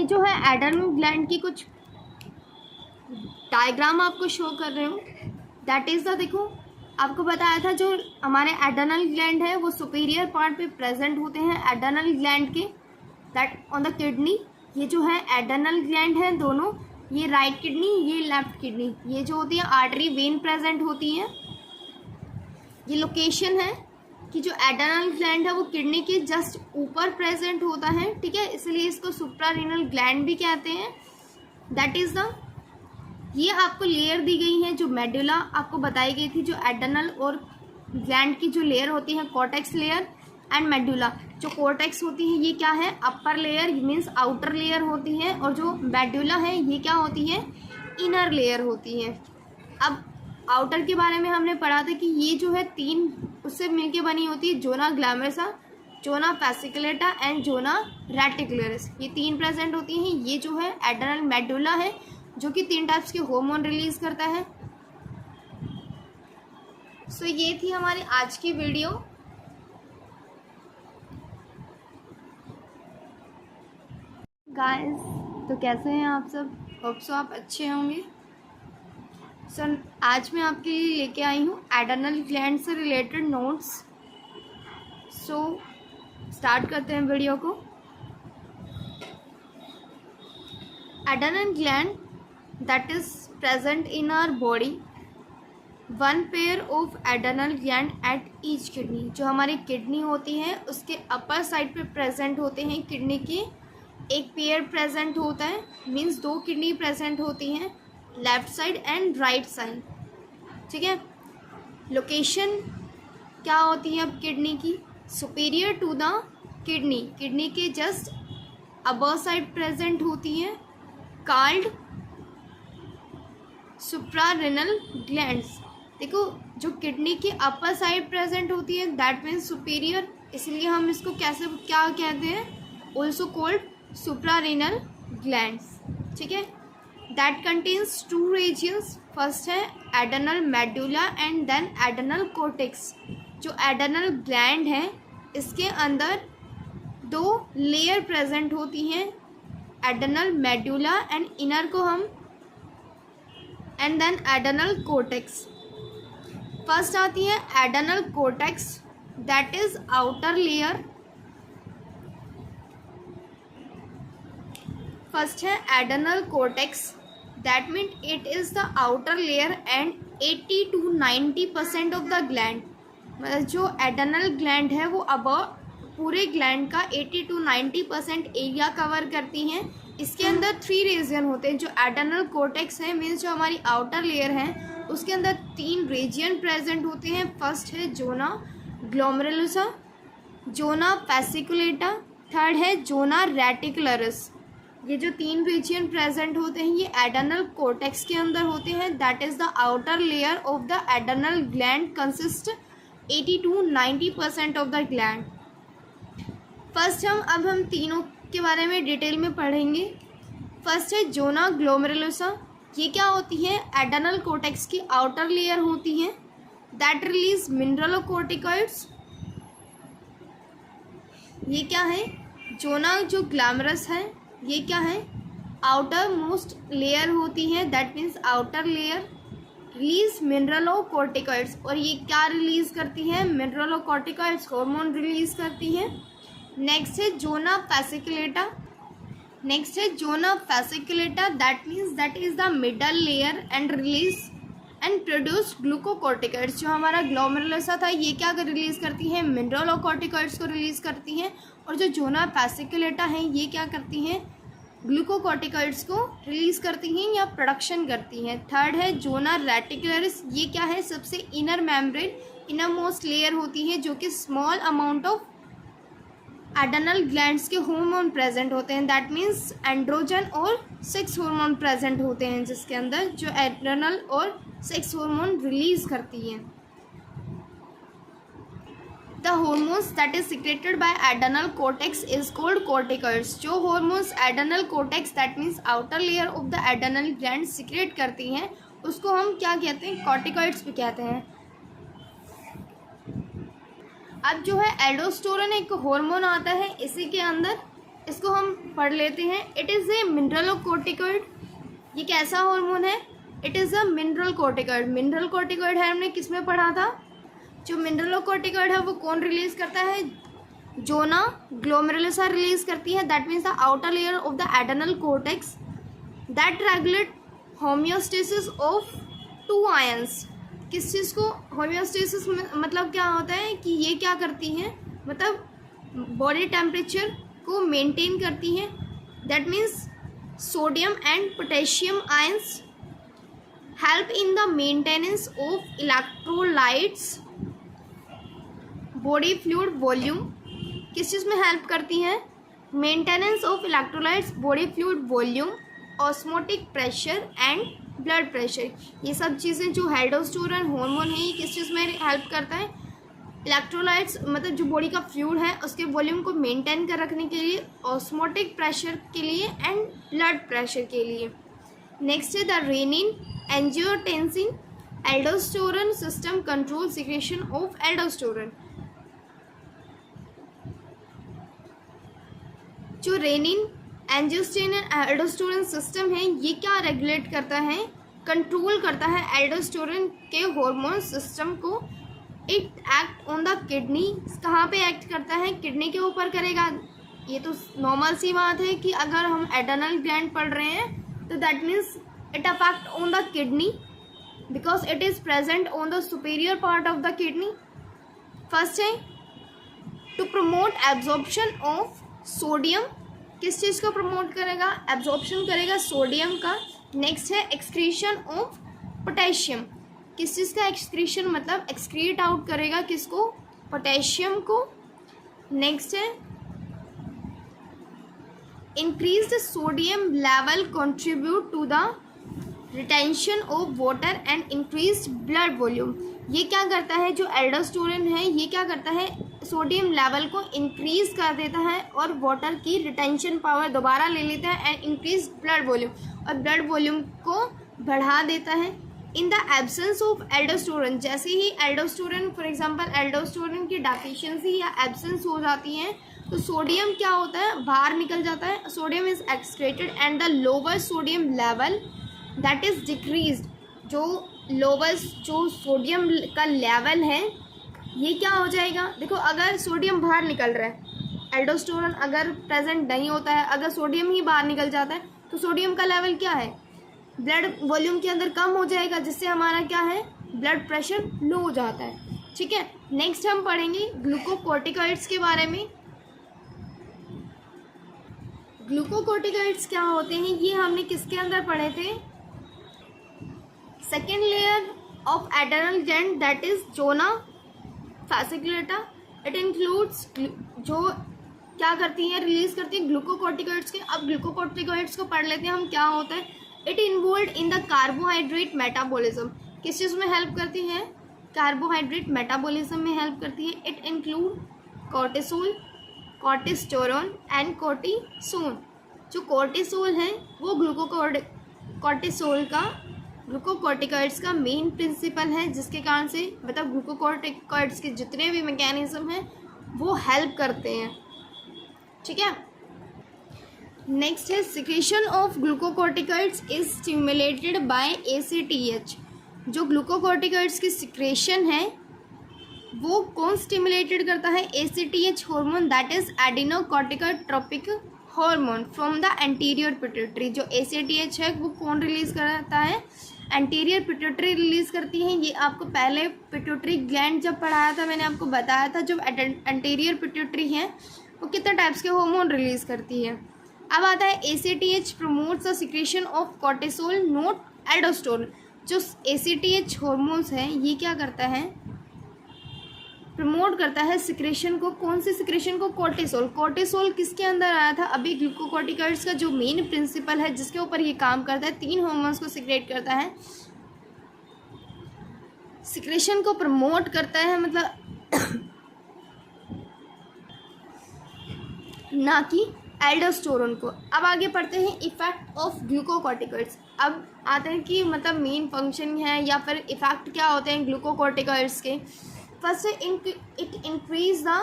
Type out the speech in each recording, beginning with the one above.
जो है adrenal gland की कुछ डायग्राम आपको शो कर रहे हूँ। दैट इज़ द, देखो आपको बताया था जो हमारे एड्रेनल ग्लैंड है वो सुपीरियर पार्ट पे प्रेजेंट होते हैं एड्रेनल ग्लैंड के, दैट ऑन द किडनी। ये जो है एड्रेनल ग्लैंड है दोनों, ये राइट किडनी, ये लेफ्ट किडनी, ये जो होती है आर्टरी वेन प्रेजेंट होती है। ये लोकेशन है कि जो एड्रेनल ग्लैंड है वो किडनी के जस्ट ऊपर प्रेजेंट होता है, ठीक है, इसलिए इसको सुप्रारेनल ग्लैंड भी कहते हैं। दैट इज़ द, ये आपको लेयर दी गई है जो मेडुला आपको बताई गई थी, जो एड्रेनल और ग्लैंड की जो लेयर होती है कॉर्टेक्स लेयर एंड मेडुला। जो कॉर्टेक्स होती है ये क्या है, upper layer means outer layer होती है, और जो मेडुला है ये क्या होती है, इनर लेयर होती है। अब आउटर के बारे में हमने पढ़ा था कि ये जो है तीन उससे मिलके बनी होती है, जोना ग्लैमरसा, जोना फैसिकुलेटा एंड जोना रेटिकुलरिस, ये तीन प्रेजेंट होती हैं। ये जो है एड्रेनल मेडुला है जो कि 3 टाइप्स के हार्मोन रिलीज करता है। सो ये थी हमारी आज की वीडियो। गाइस, तो कैसे हैं आप सब? होप सो आप अच्छे होंगे। सर आज मैं आपके लिए लेके आई हूँ एड्रेनल ग्लैंड से रिलेटेड नोट्स। सो स्टार्ट करते हैं वीडियो को। Adrenal gland that is present in our body, one pair of adrenal gland at each kidney। जो हमारी किडनी होती है उसके अपर साइड पे प्रेजेंट होते हैं, किडनी के एक पेयर प्रेजेंट होता है, मीन्स 2 किडनी प्रेजेंट होती हैं, left side and right side, ठीक है। लोकेशन क्या होती है अब किडनी की, superior to the kidney, kidney के जस्ट अबव साइड प्रेजेंट होती है, कॉल्ड सुप्रारेनल ग्लैंड्स। देखो जो किडनी की अपर साइड प्रेजेंट होती है दैट मीन्स सुपीरियर, इसलिए हम इसको कैसे क्या कहते हैं, ऑल्सो कॉल्ड सुप्रारेनल ग्लैंड्स, ठीक है। दैट कंटेन्स 2 रीजन्स, फर्स्ट है adrenal medulla and then adrenal cortex. जो एड्रेनल ग्लैंड है इसके अंदर 2 लेयर प्रेजेंट होती हैं, एड्रेनल मेडुला एंड इनर को हम and then adrenal cortex. First आती है adrenal cortex, that is outer layer. First है adrenal cortex, that mean it is the outer layer and 80 to 90% of the gland. मतलब जो adrenal gland है वो अब पूरे ग्लैंड का 80 to 90% एरिया कवर करती हैं। इसके अंदर 3 रीजन होते हैं। जो एड्रेनल कॉर्टेक्स है मीन्स जो हमारी आउटर लेयर है उसके अंदर 3 रीजन प्रेजेंट होते हैं। फर्स्ट है जोना ग्लोमेरुलोसा, जोना फैसिकुलेटा, थर्ड है जोना रेटिकुलरिस। ये जो 3 रीजन प्रेजेंट होते हैं ये एड्रेनल कॉर्टेक्स के अंदर होते हैं। That is the outer layer of the adrenal gland, consist 80 to 90% of the gland. First अब हम तीनों के बारे में डिटेल में पढ़ेंगे। फर्स्ट है जोना ग्लोमेरुलोसा, ये क्या होती है, एड्रेनल कॉर्टेक्स की आउटर लेयर होती है, दैट रिलीज मिनरलोकॉर्टिकॉइड्स। ये क्या है, जोना जो ग्लैमरस है ये क्या है, आउटर मोस्ट लेयर होती है, that means outer layer release mineralocorticoids. और ये क्या रिलीज करती है, मिनरलोकॉर्टिकॉइड्स हार्मोन रिलीज करती है। नेक्स्ट है जोना फैसिकुलेटा, नेक्स्ट है zona fasciculata, that means that is the middle layer and release and produce glucocorticoids. जो हमारा ग्लोमेरुलोसा था ये क्या रिलीज करती है, मिनरलोकॉर्टिकॉइड्स को रिलीज करती है। और जो जोना फैसिकुलेटा है ये क्या करती हैं, ग्लूकोकॉर्टिकॉइड्स को रिलीज करती हैं या प्रोडक्शन करती हैं। थर्ड है जोना रेटिकुलरिस, ये क्या है, सबसे inner membrane, inner most layer होती है जो कि small amount of adrenal glands के हार्मोन प्रेजेंट होते हैं, दैट मीन्स एंड्रोजन और सेक्स हार्मोन प्रेजेंट होते हैं जिसके अंदर जो एड्रेनल और सेक्स हार्मोन रिलीज करती हैं। The hormones that is secreted by adrenal cortex is called corticoids. जो hormones adrenal cortex that means outer layer of the adrenal gland secrete करती हैं उसको हम क्या कहते हैं, कॉर्टिकॉइड्स भी कहते हैं। अब जो है एल्डोस्टेरोन एक हार्मोन आता है इसी के अंदर, इसको हम पढ़ लेते हैं। It is a mineralocorticoid. ये कैसा हार्मोन है? It is a mineral corticoid. Mineral corticoid है, हमने किस में पढ़ा था? जो मिनरलोकोर्टिकॉइड है वो कौन रिलीज करता है? जोना ग्लोमेरुलसा रिलीज करती है। That means the outer layer of the adrenal cortex that regulate homeostasis of two ions. किस चीज़ को होम्योस्टेसिस मतलब क्या होता है कि ये क्या करती हैं, मतलब बॉडी टेम्परेचर को मेंटेन करती हैं। That means sodium and potassium ions help in the maintenance of electrolytes body fluid volume. किस चीज़ में हेल्प करती हैं? Maintenance of electrolytes body fluid volume, osmotic pressure and blood pressure. ये सब चीज़ें जो एल्डोस्टेरोन हार्मोन है ये किस चीज़ में हेल्प करता है? इलेक्ट्रोलाइट्स मतलब जो बॉडी का फ्लूइड है उसके वॉल्यूम को मेंटेन कर रखने के लिए, ऑस्मोटिक प्रेशर के लिए एंड ब्लड प्रेशर के लिए। नेक्स्ट है the renin angiotensin aldosterone system control secretion of aldosterone. जो रेनिन एंजियोटेंसिन एल्डोस्टेरोन सिस्टम है ये क्या रेगुलेट करता है? कंट्रोल करता है एल्डोस्टेरोन के हार्मोन सिस्टम को। It act on the kidney. कहाँ पे एक्ट करता है? किडनी के ऊपर करेगा। ये तो नॉर्मल सी बात है कि अगर हम एडर्नल ग्लैंड पढ़ रहे हैं तो that means it affect on the kidney because it is present on the superior part of the kidney. First है to promote absorption of sodium. किस चीज़ को प्रमोट करेगा? एब्जॉर्प्शन करेगा सोडियम का। नेक्स्ट है एक्सक्रीशन ऑफ पोटेशियम। किस चीज़ का एक्सक्रीशन मतलब एक्सक्रीट आउट करेगा किसको? पोटेशियम को। नेक्स्ट है increase the sodium level contribute to the retention of water and increase blood volume. ये क्या करता है? जो एल्डोस्टेरोन है ये क्या करता है? सोडियम लेवल को इंक्रीज कर देता है और वाटर की रिटेंशन पावर दोबारा ले लेता है एंड इंक्रीज ब्लड वॉल्यूम, और ब्लड वॉल्यूम को बढ़ा देता है। In the absence of aldosterone, जैसे ही एल्डोस्टेरोन फॉर एग्जांपल एल्डोस्टेरोन की डेफिशिएंसी या एब्सेंस हो जाती है तो सोडियम क्या होता है? बाहर निकल जाता है। Sodium is excreted and the lower sodium level that is decreased. जो लोअर जो सोडियम का लेवल है ये क्या हो जाएगा? देखो अगर सोडियम बाहर निकल रहा है, एल्डोस्टेरोन अगर प्रेजेंट नहीं होता है, अगर सोडियम ही बाहर निकल जाता है तो सोडियम का लेवल क्या है? ब्लड वॉल्यूम के अंदर कम हो जाएगा, जिससे हमारा क्या है? ब्लड प्रेशर लो हो जाता है। ठीक है, नेक्स्ट हम पढ़ेंगे ग्लूकोकोर्टिकॉइड्स के बारे में। ग्लूकोकोर्टिकॉइड्स क्या होते हैं ये हमने किसके अंदर पढ़े थे? Second layer of adrenal gland that is zona fasciculata. It includes जो क्या करती है? रिलीज करती है ग्लूकोकोर्टिकॉइड्स के। अब ग्लूकोकोर्टिकॉइड्स को पढ़ लेते हैं हम क्या होता है। It involve in the carbohydrate metabolism. किस चीज़ में हेल्प करती है? कार्बोहाइड्रेट मेटाबॉलिज्म में हेल्प करती है। It include cortisol, corticosterone and cortisone. जो कॉर्टिसोल है वो ग्लूकोकोर्टिकॉइड्स का मेन प्रिंसिपल है, जिसके कारण से मतलब ग्लूकोकोर्टिकॉइड्स के जितने भी मैकेनिज्म हैं वो हेल्प करते हैं। ठीक है, नेक्स्ट है secretion of glucocorticoids is stimulated by ACTH। जो ग्लूकोकोर्टिकॉइड्स की सिक्रेशन है वो कौन स्टिमुलेटेड करता है? ACTH hormone that is adenocorticotropic hormone from the anterior pituitary. जो ACTH है वो कौन रिलीज करता है? एंटीरियर पिट्यूटरी रिलीज करती है। ये आपको पहले पिट्यूटरी ग्लैंड जब पढ़ाया था मैंने आपको बताया था जो एंटीरियर पिट्यूटरी है वो कितने टाइप्स के हार्मोन रिलीज करती है। अब आता है ACTH promotes the secretion of cortisol not aldosterone. जो ACTH हार्मोन्स है ये क्या करता है? प्रमोट करता है सिक्रेशन को। कौन सी सिक्रेशन को? कॉर्टिसोल। कॉर्टिसोल किसके अंदर आया था? अभी ग्लूकोकोर्टिकॉइड्स का जो मेन प्रिंसिपल है जिसके ऊपर ये काम करता है, 3 हार्मोन्स को सिक्रेट करता है, सिक्रेशन को प्रमोट करता है मतलब ना कि एल्डोस्टेरोन को। अब आगे पढ़ते हैं इफेक्ट ऑफ ग्लूकोकोर्टिकॉइड्स। अब आते हैं कि मतलब मेन फंक्शन है या फिर इफेक्ट क्या होते हैं ग्लूकोकोर्टिकॉइड्स के। फर्स्ट है it increase the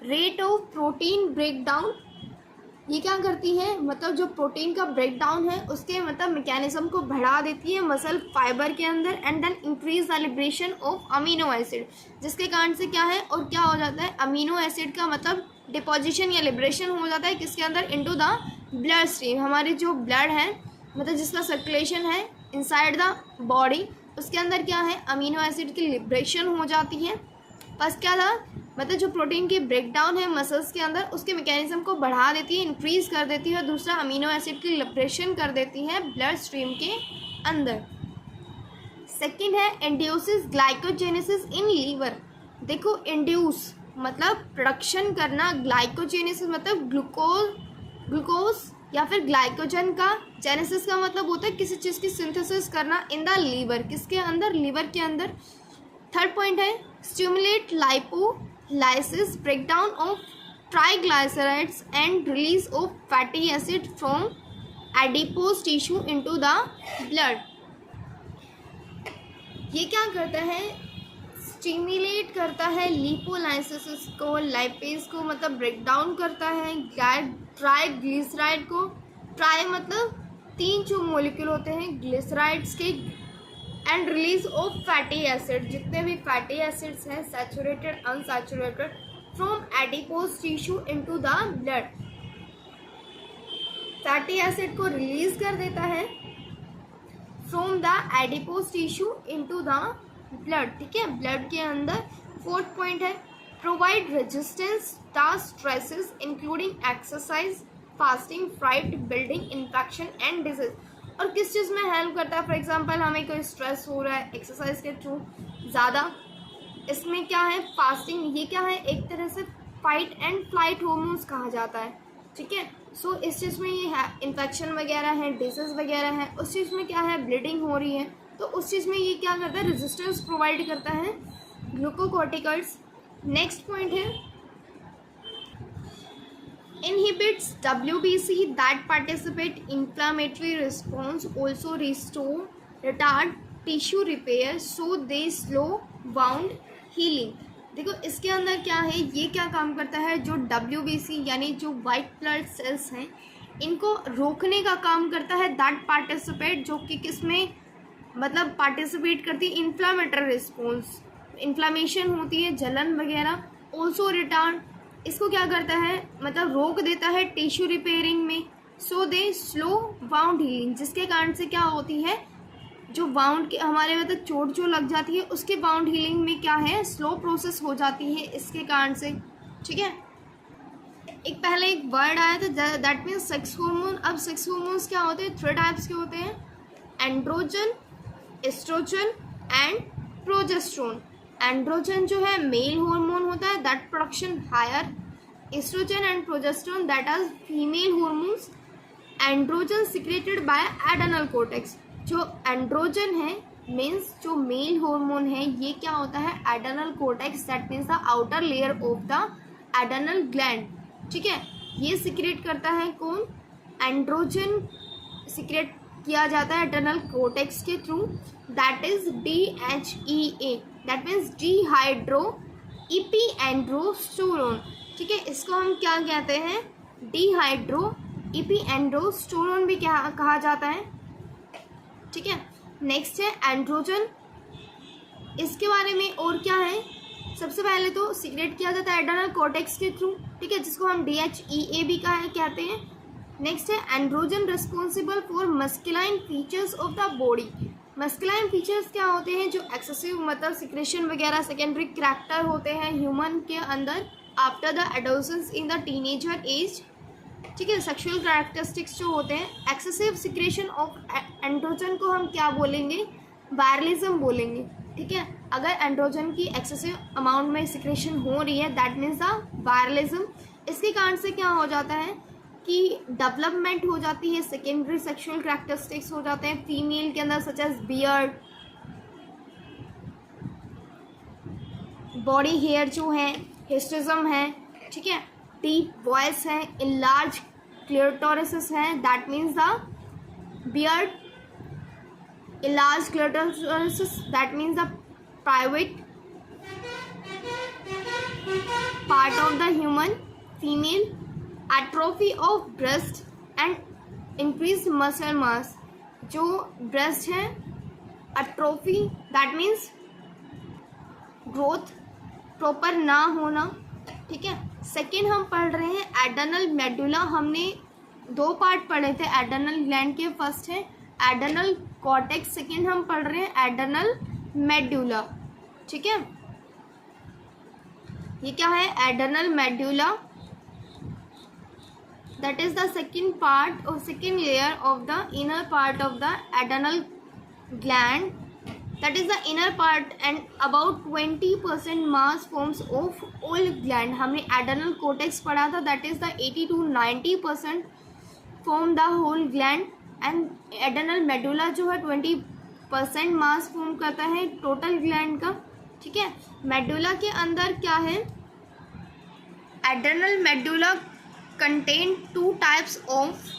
rate of protein breakdown ये क्या करती है, मतलब जो प्रोटीन का ब्रेक डाउन है उसके मतलब मैकेनिज्म को बढ़ा देती है मसल फाइबर के अंदर, and then increase the liberation of amino acid, जिसके कारण से क्या है और क्या हो जाता है, अमीनो एसिड का मतलब डिपोजिशन या लिबरेशन हो जाता है किसके अंदर, इनटू द ब्लड स्ट्रीम। हमारे जो ब्लड है मतलब जिसका सर्कुलेशन है इनसाइड द बॉडी, उसके अंदर क्या है, अमीनो एसिड की लिबरेशन हो जाती है। बस क्या था, मतलब जो प्रोटीन की ब्रेक डाउन है मसल्स के अंदर उसके मैकेनिज्म को बढ़ा देती है, इंक्रीज कर देती है, और दूसरा अमीनो एसिड की लिबरेशन कर देती है ब्लड स्ट्रीम के अंदर। सेकंड है इंड्यूसेस ग्लाइकोजेनेसिस इन लीवर। देखो इंड्यूस मतलब प्रोडक्शन करना, ग्लाइकोजेनेसिस मतलब ग्लूकोज या फिर ग्लाइकोजन का, जेनेसिस का मतलब होता है किसी चीज़ की सिंथेसिस करना इन द लीवर, किसके अंदर, लीवर के अंदर। थर्ड पॉइंट है stimulate lipolysis, breakdown of triglycerides and release of fatty acid from adipose tissue into the blood. ये क्या करता है, स्टिमुलेट करता है लिपोलाइसिस को, लाइपेज को मतलब ब्रेक डाउन करता है, ट्राइग्लिसराइड को, ट्राई मतलब 3 जो मॉलिक्यूल होते हैं ग्लिसराइड्स के, and release of fatty acid, जितने भी फैटी एसिड्स हैं saturated unsaturated, from adipose tissue into the blood. Fatty acid को रिलीज कर देता है from the adipose tissue into the blood, ठीक है, ब्लड के अंदर। फोर्थ पॉइंट है provide resistance the stresses including exercise, fasting, fright, bleeding, infection and disease. और किस चीज़ में हेल्प करता है, फॉर एग्जांपल हमें कोई स्ट्रेस हो रहा है एक्सरसाइज के थ्रू ज़्यादा, इसमें क्या है फास्टिंग, ये क्या है एक तरह से फाइट एंड फ्लाइट हार्मोन्स कहा जाता है, ठीक है। सो इस चीज़ में ये है इन्फेक्शन वगैरह है, डिजीज वगैरह है, उस चीज़ में क्या है ब्लीडिंग हो रही है, तो उस चीज़ में ये क्या करता है रेजिस्टेंस प्रोवाइड करता है ग्लूकोकॉर्टिकॉइड्स। नेक्स्ट पॉइंट है inhibits WBC that participate inflammatory response, also restore, retard tissue repair, so they slow wound healing। देखो इसके अंदर क्या है, ये क्या काम करता है, जो WBC यानी जो वाइट ब्लड सेल्स हैं इनको रोकने का काम करता है, दैट पार्टिसिपेट जो कि किस में मतलब पार्टिसिपेट करती है इन्फ्लामेटरी रिस्पॉन्स, इन्फ्लामेशन होती है जलन वगैरह। ऑल्सो रिटार्ड इसको क्या करता है मतलब रोक देता है टिश्यू रिपेयरिंग में, सो दे स्लो वाउंड हीलिंग, जिसके कारण से क्या होती है जो वाउंड के हमारे मतलब चोट जो लग जाती है उसके वाउंड हीलिंग में क्या है स्लो प्रोसेस हो जाती है इसके कारण से, ठीक है। एक पहले एक वर्ड आया था दैट मीन्स सेक्स हार्मोन। अब सेक्स हार्मोन्स क्या होते हैं, 3 टाइप्स के होते हैं, androgen, estrogen and progesterone. Androgen जो है मेल हार्मोन होता है that production higher, estrogen and progesterone that are female hormones. Androgen secreted by adrenal cortex. जो एंड्रोजन है मीन्स जो मेल हार्मोन है ये क्या होता है adrenal cortex, that means the outer layer of the adrenal gland, ठीक है। ये सिक्रेट करता है कौन, एंड्रोजन सिक्रेट किया जाता है एडेनल कोर्टेक्स के through, that is DHEA, that means dehydroepiandrosterone, ठीक है। इसको हम क्या कहते हैं, डिहाइड्रो एपिएंड्रोस्टेरोन भी क्या कहा जाता है, ठीक है। नेक्स्ट है एंड्रोजन, इसके बारे में और क्या है, सबसे पहले तो सिक्रेट किया जाता है एडेनल कोर्टेक्स के थ्रू, ठीक है, जिसको हम DHEA भी कहते हैं। नेक्स्ट है androgen responsible for masculine features of the body. Masculine features क्या होते हैं, जो एक्सेसिव मतलब सिक्रेशन वगैरह सेकेंडरी करैक्टर होते हैं ह्यूमन के अंदर after the adolescence in the teenager age, ठीक है। सेक्सुअल कैरेक्टरिस्टिक्स जो होते हैं, एक्सेसिव सिक्रेशन ऑफ एंड्रोजन को हम क्या बोलेंगे, वायरलिज्म बोलेंगे, ठीक है। अगर एंड्रोजन की एक्सेसिव अमाउंट में सिक्रेशन हो रही है दैट मीन्स द वायरलिज्म। इसके कारण से क्या हो जाता है कि डेवलपमेंट हो जाती है, सेकेंडरी सेक्सुअल कैरेक्टरिस्टिक्स हो जाते हैं फीमेल के अंदर, such as beard, body hair जो है, हिस्टिज्म है, ठीक है, डीप वॉइस है, इनलार्ज क्लिटोरिस है, that means the beard, enlarge clitoris that means the private part of the human female, atrophy of breast and increase muscle mass. जो breast है, atrophy that means growth proper ना होना, ठीक है। Second हम पढ़ रहे हैं एडर्नल मेडुला। हमने 2 पार्ट पढ़े थे एडर्नल ग्लैंड के। फर्स्ट है एडर्नल कॉर्टेक्स, सेकेंड हम पढ़ रहे हैं एडर्नल मेडुला, ठीक है। ये क्या है? Adrenal medulla, that is the second part और second layer of the inner part of the adrenal gland, that is the inner part, and about 20% mass forms of all gland। हमने adrenal cortex पढ़ा था, that is the 80 to 90% form the whole gland, and adrenal medulla जो है 20% mass form करता है total gland का, ठीक है। medulla के अंदर क्या है? adrenal medulla contain 2 types of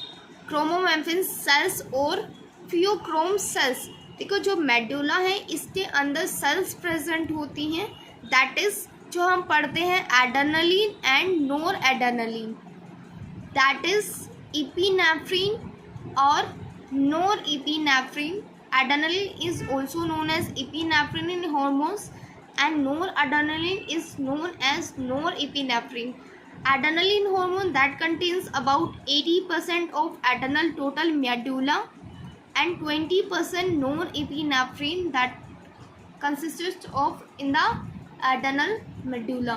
chromomorphin cells और pheochrom cells। देखो जो मेडुला है इसके अंदर सेल्स प्रेजेंट होती हैं, दैट इज जो हम पढ़ते हैं adrenaline and noradrenaline, that is epinephrine और norepinephrine. Adrenaline is also known as epinephrine in hormones and noradrenaline is known as norepinephrine. Adrenaline hormone that contains about 80% of adrenal total medulla and 20% norepinephrine that consists of in the adrenal medulla।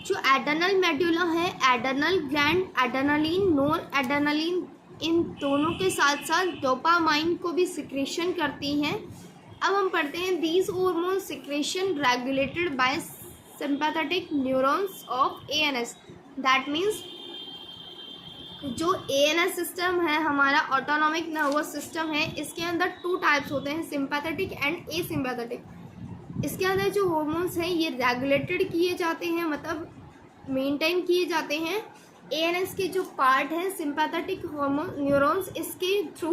जो adrenal medulla है, adrenal gland adrenaline नोर adrenaline इन दोनों के साथ साथ dopamine को भी secretion करती हैं। अब हम पढ़ते हैं these hormone secretion regulated by sympathetic neurons of ANS। That means जो ANS सिस्टम है हमारा ऑटोनॉमिक नर्वस सिस्टम है, इसके अंदर 2 टाइप्स होते हैं, सिंपैथेटिक एंड एसिम्पैथेटिक। इसके अंदर जो हार्मोन्स हैं ये रेगुलेटेड किए जाते हैं, मतलब मेंटेन किए जाते हैं ANS के जो पार्ट हैं सिंपैथेटिक हार्मोन न्यूरॉन्स, इसके थ्रू।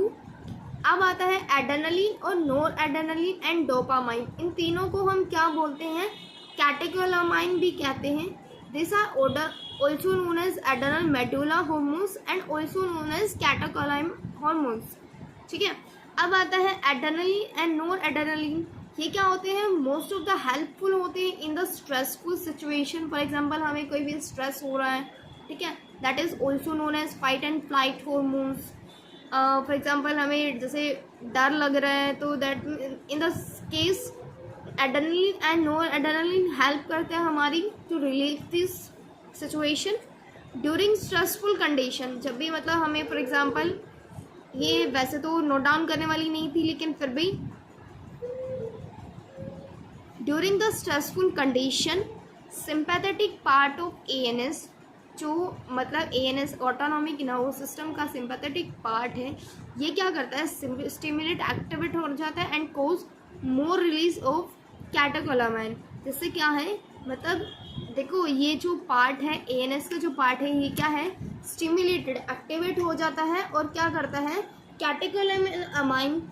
अब आता है एड्रेनलिन और नोर एड्रेनलिन एंड डोपामाइन। इन तीनों को हम क्या बोलते हैं? कैटेकोलामाइन भी कहते हैं। This are also known as adrenal medulla hormones and also known as catecholamine hormones, ठीक है। अब आता है एड्रेनलिन एंड नोर एड्रेनलिन। ये क्या होते हैं? मोस्ट ऑफ द हेल्पफुल होते हैं in the stressful situation. For example हमें कोई भी स्ट्रेस हो रहा है, ठीक है, that is also known as fight and flight hormones. For example हमें जैसे डर लग रहा है तो that in the case adrenaline and noradrenaline help करते हैं हमारी to relieve this situation during stressful condition. जब भी मतलब हमें फॉर एग्जांपल, ये वैसे तो नोट डाउन करने वाली नहीं थी लेकिन फिर भी, during the stressful condition sympathetic part of ANS, जो मतलब ANS ऑटोनॉमिक नर्वस सिस्टम का सिंपैथेटिक पार्ट है, ये क्या करता है? स्टिमुलेट एक्टिवेट हो जाता है and cause more release of catecholamine. जिससे क्या है, मतलब देखो ये जो पार्ट है ANS का जो पार्ट है ये क्या है? स्टिमुलेटेड एक्टिवेट हो जाता है और क्या करता है? Catecholamine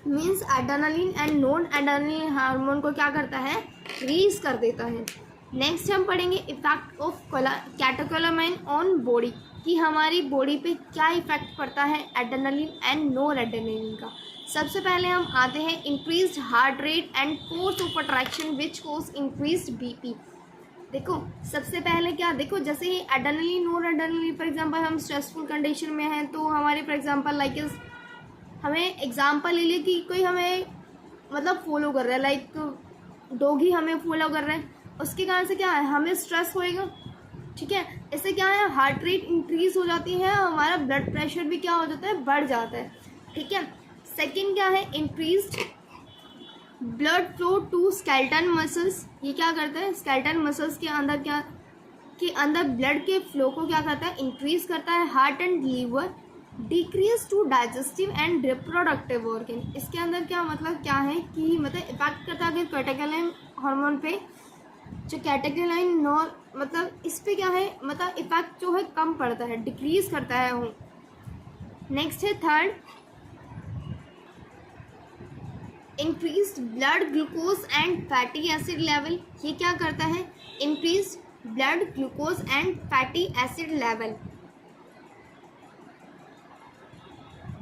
means adrenaline and non adrenaline hormone को क्या करता है? रिलीज कर देता है। नेक्स्ट हम पढ़ेंगे effect of catecholamine on body, कि हमारी बॉडी पे क्या इफेक्ट पड़ता है एड्रेनलिन एंड नॉन एड्रेनलिन का। सबसे पहले हम आते हैं increased heart rate and force of attraction which cause increased BP। देखो सबसे पहले क्या, देखो जैसे ही adrenaline non adrenaline for example हम स्ट्रेसफुल कंडीशन में हैं तो हमारे फॉर एग्जांपल लाइक हमें एग्जांपल ले लिए कि कोई हमें मतलब फॉलो कर रहा है, लाइक डॉगी हमें फॉलो कर रहा है, उसके कारण से क्या है? हमें स्ट्रेस होएगा, ठीक है। इससे क्या है? हार्ट रेट इंक्रीज हो जाती है, हमारा ब्लड प्रेशर भी क्या हो जाता है? बढ़ जाता है, ठीक है। सेकेंड क्या है? Increased blood flow to skeleton muscles. ये क्या करता है? स्केलेटन मसल्स के अंदर क्या के अंदर ब्लड के फ्लो को क्या करता है? इंक्रीज करता है। Heart and liver decrease to digestive and reproductive organ. इसके अंदर क्या मतलब क्या है कि मतलब इफेक्ट करता है कैटेकोलामाइन हार्मोन पे, जो कैटेकोलामाइन नॉन मतलब इस पे क्या है? मतलब इफेक्ट जो है कम पड़ता है, डिक्रीज करता है वो। नेक्स्ट है third, increased blood glucose and fatty acid level. ये क्या करता है? Increase blood glucose and fatty acid level,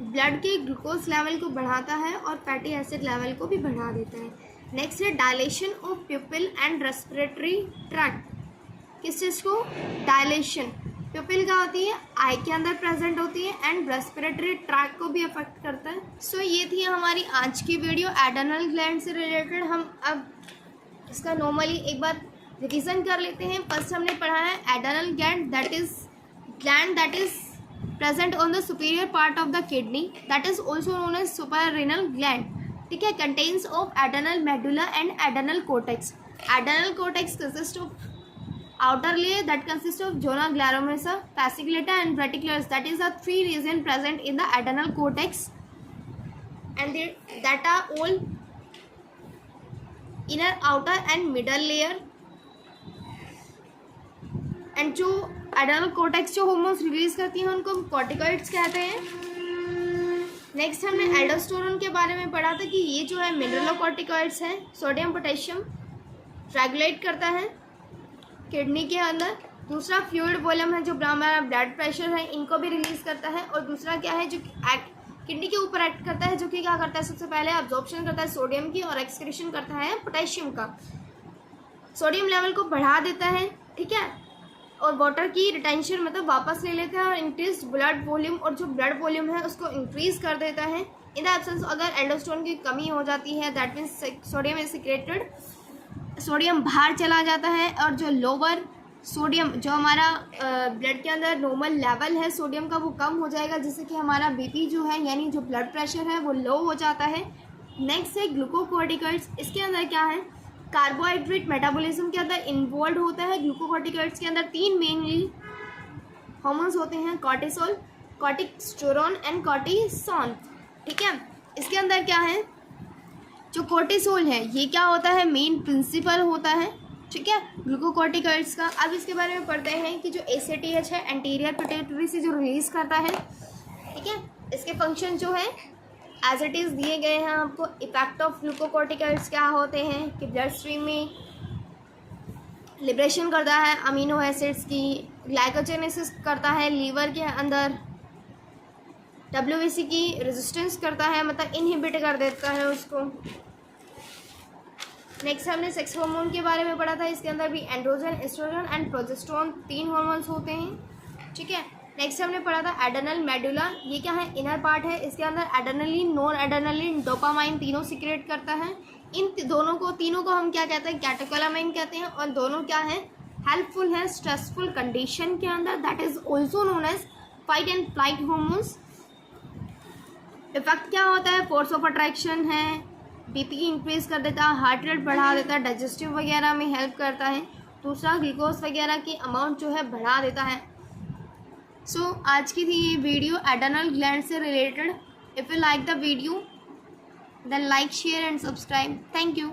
blood के ग्लूकोज लेवल को बढ़ाता है और फैटी एसिड लेवल को भी बढ़ा देता है। नेक्स्ट है dilation of प्यूपिल and respiratory tract. किस चीज़ को? डायलेशन। प्यूपिल क्या होती है? आई के अंदर प्रेजेंट होती है एंड रेस्पिरेटरी ट्रैक्ट को भी अफेक्ट करता है। सो ये थी हमारी आज की वीडियो एड्रेनल ग्लैंड से रिलेटेड। हम अब इसका नॉर्मली एक बार रिवीजन कर लेते हैं। फर्स्ट हमने पढ़ा है adrenal gland, that is gland that is present on the superior part of the kidney, that is also known as suprarenal gland. ठीक है, contains of adrenal medulla and adrenal cortex. Adrenal cortex consists of outer layer that consists of zona glandulomatosa, fasciculata and reticulus. That is the three regions present in the adrenal cortex, and that are all inner, outer and middle layer. And जो adrenal cortex जो hormones release करती हैं उनको हम corticoids कहते हैं। Next हमने aldosterone के बारे में पढ़ा था कि ये जो है मिनरलोकॉर्टिकॉइड्स हैं, सोडियम पोटेशियम रेगुलेट करता है किडनी के अंदर। दूसरा फ्लूइड वॉल्यूम है जो हमारा ब्लड प्रेशर है, इनको भी रिलीज करता है। और दूसरा क्या है जो किडनी के ऊपर एक्ट करता है, जो कि क्या करता है, सबसे पहले अब्जॉर्प्शन करता है सोडियम की और एक्सक्रीशन करता है पोटेशियम का। सोडियम लेवल को बढ़ा देता है, ठीक है, और वाटर की रिटेंशन मतलब वापस ले लेता है और इंक्रीज ब्लड वॉल्यूम, और जो ब्लड वॉल्यूम है उसको इंक्रीज कर देता है। इन द एब्सेंस अगर एल्डोस्टेरोन की कमी हो जाती है, that means sodium is secreted, sodium बाहर चला जाता है। और जो लोअर सोडियम जो हमारा ब्लड के अंदर नॉर्मल लेवल है सोडियम का, वो कम हो जाएगा, जिससे कि हमारा बीपी जो है यानी जो ब्लड प्रेशर है वो लो हो जाता है। नेक्स्ट है ग्लूकोकॉर्टिकॉइड्स। इसके अंदर क्या है, कार्बोहाइड्रेट मेटाबॉलिज्म के अंदर इन्वॉल्व होता है। ग्लूकोकॉर्टिकॉइड्स के अंदर तीन मेनली हार्मोन्स होते हैं, कॉर्टिसोल, कॉर्टिकोस्टेरोन एंड कॉर्टिसोन, ठीक है। इसके अंदर क्या है, जो कॉर्टिसोल है ये क्या होता है, मेन प्रिंसिपल होता है, ठीक है, ग्लूकोकॉर्टिकॉइड्स का। अब इसके बारे में पढ़ते हैं कि जो ACTH है एंटीरियर पिट्यूटरी से जो रिलीज करता है, ठीक है। इसके फंक्शन जो है एज इट इज़ दिए गए हैं आपको। इफेक्ट ऑफ ग्लूकोकॉर्टिकॉइड्स क्या होते हैं कि ब्लड स्ट्रीम में लिबरेशन करता है अमीनो एसिड्स की, ग्लाइकोजेनेसिस करता है लीवर के अंदर, WBC की रेजिस्टेंस करता है, मतलब इनहिबिट कर देता है उसको। नेक्स्ट हमने सेक्स हार्मोन के बारे में पढ़ा था। इसके अंदर भी एंड्रोजन, एस्ट्रोजन एंड प्रोजेस्टेरोन तीन हार्मोन्स होते हैं, ठीक है। नेक्स्ट हमने पढ़ा था एड्रेनल मेडुला, ये क्या है, इनर पार्ट है। इसके अंदर एड्रेनलिन, नॉन एड्रेनलिन, डोपामाइन तीनों सीक्रेट करता है। इन तीनों को हम क्या कहते हैं, कैटेकोलामाइन कहते हैं। और दोनों क्या है, हेल्पफुल है स्ट्रेसफुल कंडीशन के अंदर, that is also known as fight and flight hormones. Effect क्या होता है, फोर्स ऑफ अट्रैक्शन है, बीपी इंक्रीज कर देता है, हार्ट रेट बढ़ा देता है, डाइजेस्टिव वगैरह में हेल्प करता है। दूसरा ग्लूकोज वगैरह की अमाउंट जो है बढ़ा देता है। सो आज की थी ये वीडियो एड्रेनल ग्लैंड से related. If you like the video then like, share and subscribe. Thank you.